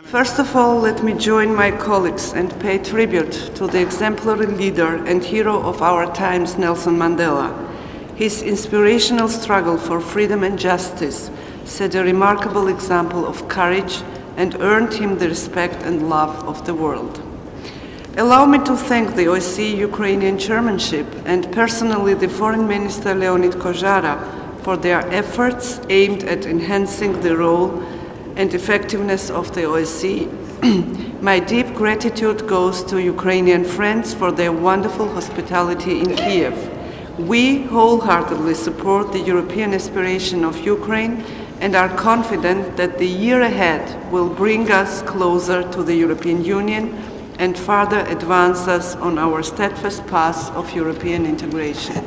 First of all, let me join my colleagues and pay tribute to the exemplary leader and hero of our times, Nelson Mandela. His inspirational struggle for freedom and justice set a remarkable example of courage and earned him the respect and love of the world. Allow me to thank the OSCE Ukrainian chairmanship and personally the Foreign Minister Leonid Kozhara for their efforts aimed at enhancing the role and effectiveness of the OSCE. My deep gratitude goes to Ukrainian friends for their wonderful hospitality in Kyiv. We wholeheartedly support the European aspiration of Ukraine and are confident that the year ahead will bring us closer to the European Union and further advance us on our steadfast path of European integration.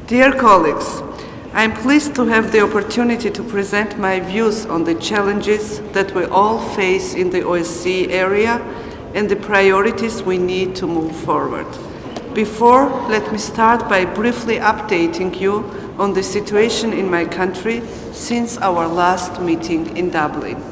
Dear colleagues, I am pleased to have the opportunity to present my views on the challenges that we all face in the OSCE area and the priorities we need to move forward. Before, let me start by briefly updating you on the situation in my country since our last meeting in Dublin.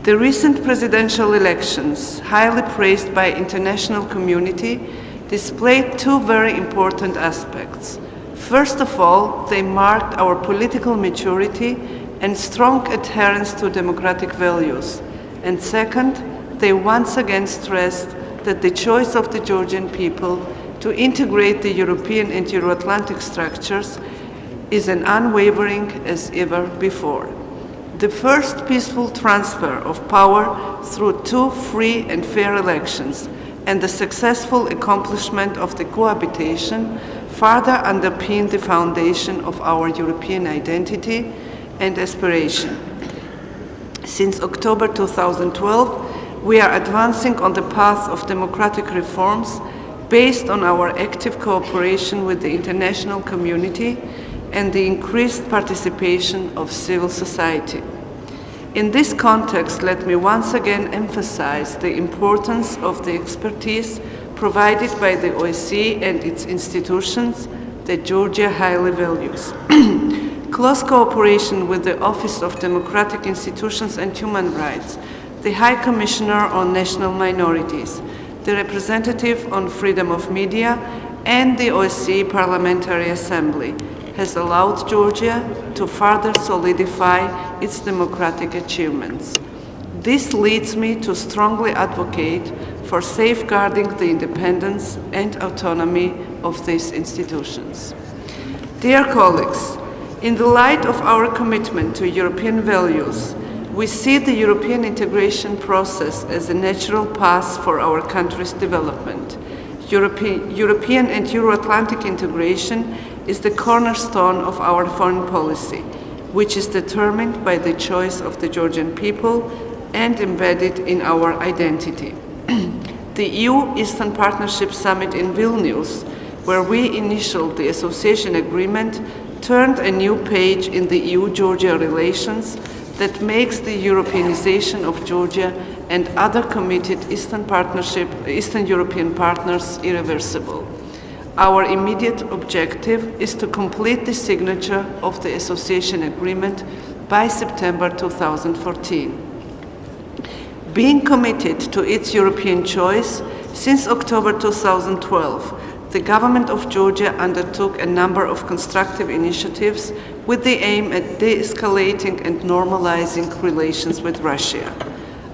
The recent presidential elections, highly praised by the international community, displayed two very important aspects. First of all, they marked our political maturity and strong adherence to democratic values. And second, they once again stressed that the choice of the Georgian people to integrate the European and Euro-Atlantic structures is as unwavering as ever before. The first peaceful transfer of power through two free and fair elections and the successful accomplishment of the cohabitation further underpin the foundation of our European identity and aspiration. Since October 2012, we are advancing on the path of democratic reforms based on our active cooperation with the international community and the increased participation of civil society. In this context, let me once again emphasize the importance of the expertise provided by the OSCE and its institutions that Georgia highly values. Close cooperation with the Office of Democratic Institutions and Human Rights, the High Commissioner on National Minorities, the Representative on Freedom of Media, and the OSCE Parliamentary Assembly has allowed Georgia to further solidify its democratic achievements. This leads me to strongly advocate for safeguarding the independence and autonomy of these institutions. Dear colleagues, in the light of our commitment to European values, we see the European integration process as a natural path for our country's development. European and Euro-Atlantic integration is the cornerstone of our foreign policy, which is determined by the choice of the Georgian people and embedded in our identity. The EU Eastern Partnership Summit in Vilnius, where we initialed the association agreement, turned a new page in the EU-Georgia relations that makes the Europeanization of Georgia and other committed Eastern European partners irreversible. Our immediate objective is to complete the signature of the association agreement by September 2014. Being committed to its European choice, since October 2012, the government of Georgia undertook a number of constructive initiatives with the aim at de-escalating and normalizing relations with Russia.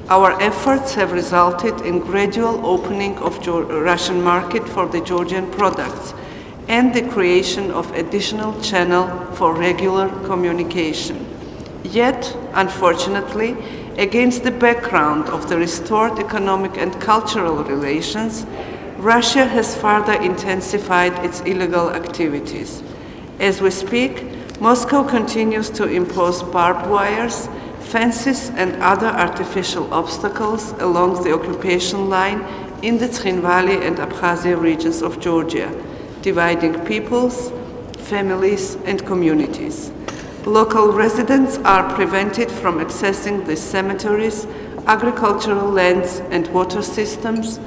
Our efforts have resulted in gradual opening of the Russian market for the Georgian products and the creation of additional channel for regular communication. Yet, unfortunately, against the background of the restored economic and cultural relations, Russia has further intensified its illegal activities. As we speak, Moscow continues to impose barbed wires, fences and other artificial obstacles along the occupation line in the Tskhinvali and Abkhazia regions of Georgia, dividing peoples, families and communities. Local residents are prevented from accessing the cemeteries, agricultural lands and water systems,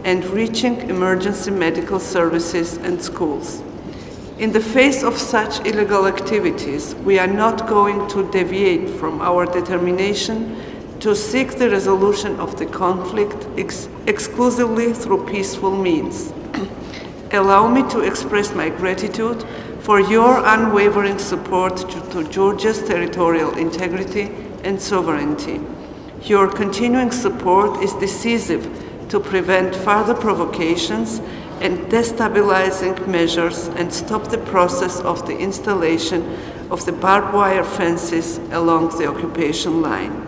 and reaching emergency medical services and schools. In the face of such illegal activities, we are not going to deviate from our determination to seek the resolution of the conflict exclusively through peaceful means. Allow me to express my gratitude for your unwavering support to Georgia's territorial integrity and sovereignty. Your continuing support is decisive to prevent further provocations and destabilizing measures and stop the process of the installation of the barbed wire fences along the occupation line.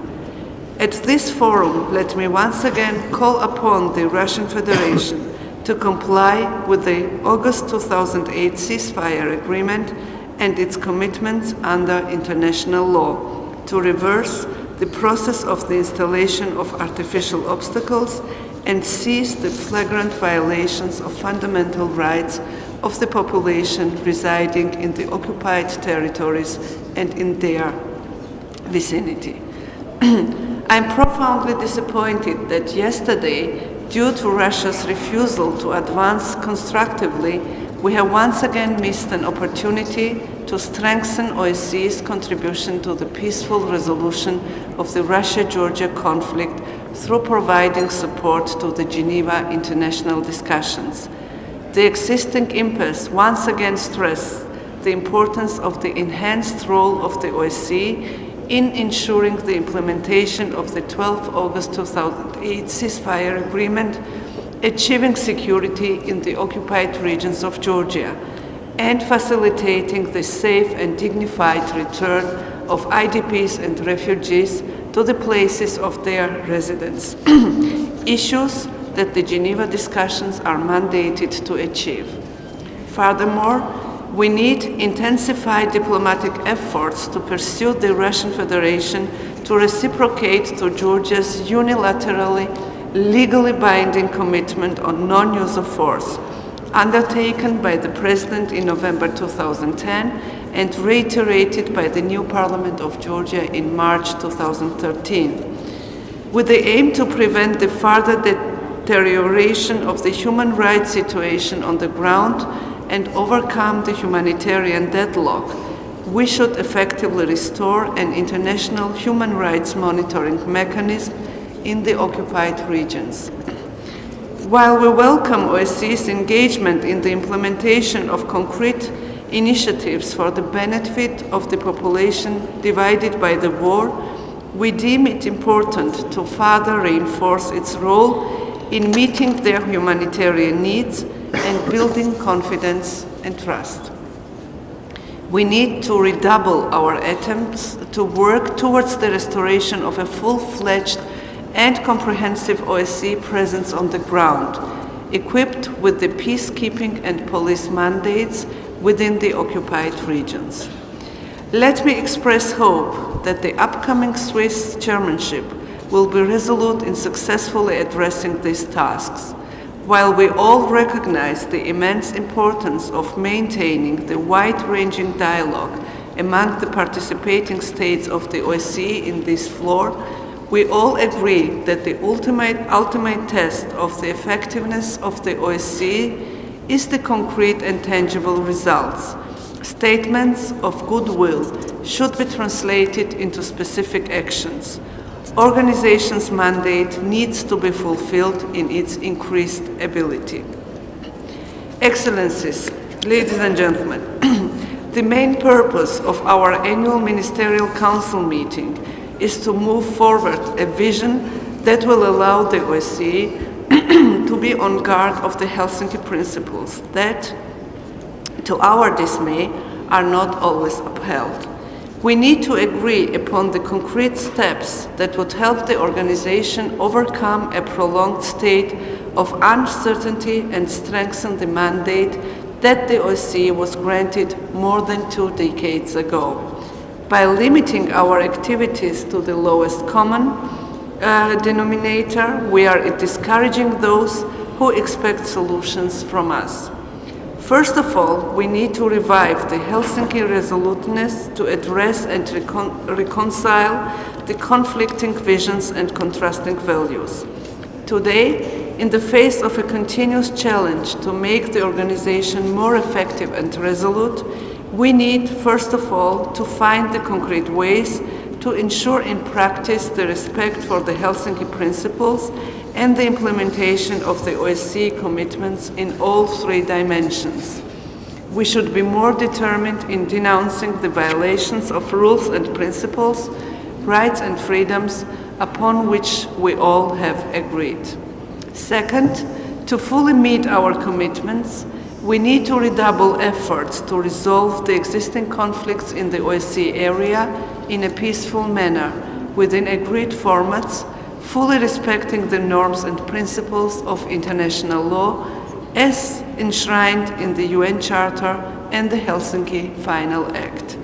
At this forum, let me once again call upon the Russian Federation to comply with the August 2008 ceasefire agreement and its commitments under international law, to reverse the process of the installation of artificial obstacles and cease the flagrant violations of fundamental rights of the population residing in the occupied territories and in their vicinity. I am profoundly disappointed that yesterday, due to Russia's refusal to advance constructively, we have once again missed an opportunity to strengthen OSCE's contribution to the peaceful resolution of the Russia-Georgia conflict through providing support to the Geneva international discussions. The existing impasse once again stressed the importance of the enhanced role of the OSCE in ensuring the implementation of the 12 August 2008 ceasefire agreement, achieving security in the occupied regions of Georgia, and facilitating the safe and dignified return of IDPs and refugees to the places of their residence, issues that the Geneva discussions are mandated to achieve. Furthermore, we need intensified diplomatic efforts to pursue the Russian Federation to reciprocate to Georgia's unilaterally, legally binding commitment on non-use of force, undertaken by the President in November 2010 and reiterated by the new Parliament of Georgia in March 2013, with the aim to prevent the further deterioration of the human rights situation on the ground and overcome the humanitarian deadlock. We should effectively restore an international human rights monitoring mechanism in the occupied regions. While we welcome OSCE's engagement in the implementation of concrete initiatives for the benefit of the population divided by the war, we deem it important to further reinforce its role in meeting their humanitarian needs and building confidence and trust. We need to redouble our attempts to work towards the restoration of a full-fledged and comprehensive OSCE presence on the ground, equipped with the peacekeeping and police mandates within the occupied regions. Let me express hope that the upcoming Swiss chairmanship will be resolute in successfully addressing these tasks. While we all recognize the immense importance of maintaining the wide-ranging dialogue among the participating states of the OSCE in this floor, we all agree that the ultimate test of the effectiveness of the OSCE is the concrete and tangible results. Statements of goodwill should be translated into specific actions. Organization's mandate needs to be fulfilled in its increased ability. Excellencies, ladies and gentlemen, the main purpose of our annual Ministerial Council meeting is to move forward a vision that will allow the OSCE to be on guard of the Helsinki principles that, to our dismay, are not always upheld. We need to agree upon the concrete steps that would help the organization overcome a prolonged state of uncertainty and strengthen the mandate that the OSCE was granted more than 2 decades ago. By limiting our activities to the lowest common denominator, we are discouraging those who expect solutions from us. First of all, we need to revive the Helsinki resoluteness to address and reconcile the conflicting visions and contrasting values. Today, In the face of a continuous challenge to make the organization more effective and resolute, we need, first of all, to find the concrete ways to ensure in practice the respect for the Helsinki principles and the implementation of the OSCE commitments in all three dimensions. We should be more determined in denouncing the violations of rules and principles, rights and freedoms upon which we all have agreed. Second, to fully meet our commitments, we need to redouble efforts to resolve the existing conflicts in the OSCE area in a peaceful manner, within agreed formats, fully respecting the norms and principles of international law as enshrined in the UN Charter and the Helsinki Final Act.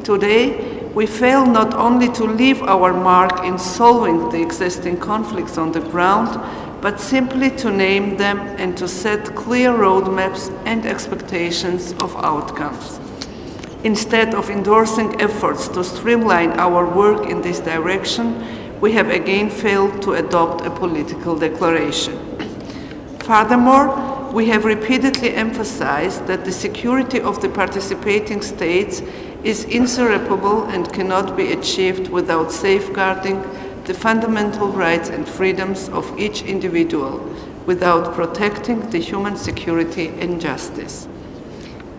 Today, we fail not only to leave our mark in solving the existing conflicts on the ground, but simply to name them and to set clear roadmaps and expectations of outcomes. Instead of endorsing efforts to streamline our work in this direction, we have again failed to adopt a political declaration. Furthermore, we have repeatedly emphasized that the security of the participating states is inseparable and cannot be achieved without safeguarding the fundamental rights and freedoms of each individual, without protecting the human security and justice.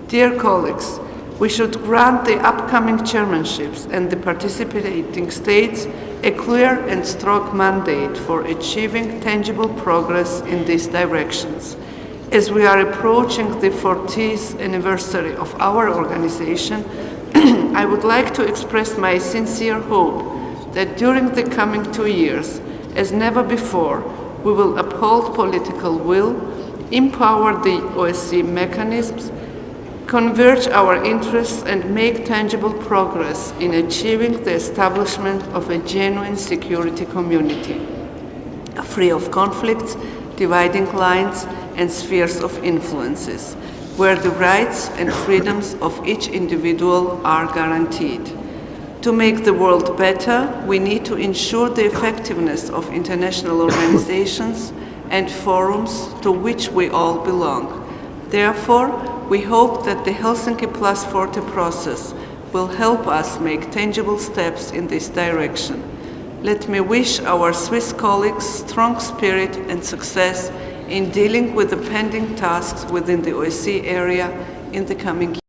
Dear colleagues, we should grant the upcoming chairmanships and the participating states a clear and strong mandate for achieving tangible progress in these directions. As we are approaching the 40th anniversary of our organization, I would like to express my sincere hope that during the coming 2 years, as never before, we will uphold political will, empower the OSCE mechanisms, converge our interests and make tangible progress in achieving the establishment of a genuine security community, free of conflicts, dividing lines, and spheres of influences, where the rights and freedoms of each individual are guaranteed. To make the world better, we need to ensure the effectiveness of international organizations and forums to which we all belong. Therefore, we hope that the Helsinki Plus 40 process will help us make tangible steps in this direction. Let me wish our Swiss colleagues strong spirit and success in dealing with the pending tasks within the OSCE area in the coming years.